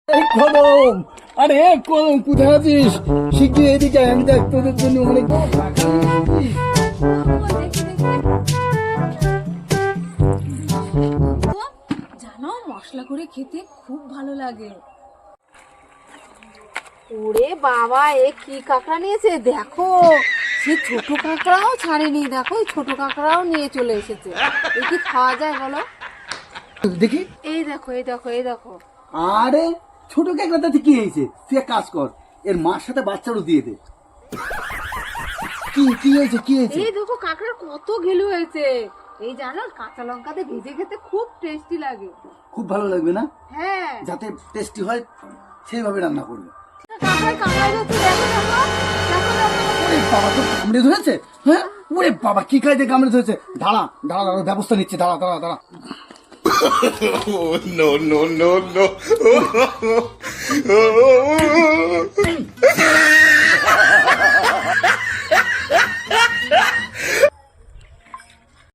এই কদম, আরে কদম কোথায় আছিস? শিগগির এদিকে আয়, আমি দেখ তোদের জন্য অনেক টাকা নিয়ে জানো মশলা করে খেতে খুব ভালো লাগে। ওরে বাবা, এ কি কাঁকড়া নিয়েছে দেখো, সে ছোট কাঁকড়াও ছাড়েনি, দেখো এই ছোট কাঁকড়াও নিয়ে চলে এসেছে। এ কি খাওয়া যায় বলো? দেখি। এই দেখো এই দেখো এই দেখো। আরে ছোট কাঁকড়াটাতে কি হয়েছে? তুই এক কাজ কর, এর মার সাথে বাচ্চারও দিয়ে দে। কি কি হয়েছে, কি হয়েছে? এই দেখো কাঁকড়ার কত ঘিলু হয়েছে। এই জানো কাঁচা লঙ্কাতে ভেজে খেতে খুব টেস্টি লাগে। খুব ভালো লাগবে না? হ্যাঁ, যাতে টেস্টি হয় সেইভাবে রান্না করবে। কাঁকড়ায় কাঁকড়া যাচ্ছে, দেখো দেখো দেখো দেখো। ওরে বাবা, তো কামড়ে ধরেছে? হ্যাঁ, ওরে বাবা কি খাইতে কামড়ে ধরেছে? দাঁড়া দাঁড়া দাঁড়া, ব্যবস্থা নিচ্ছে, দাঁড়া দাঁড়া দাঁড়া। Oh, no, no, no, no.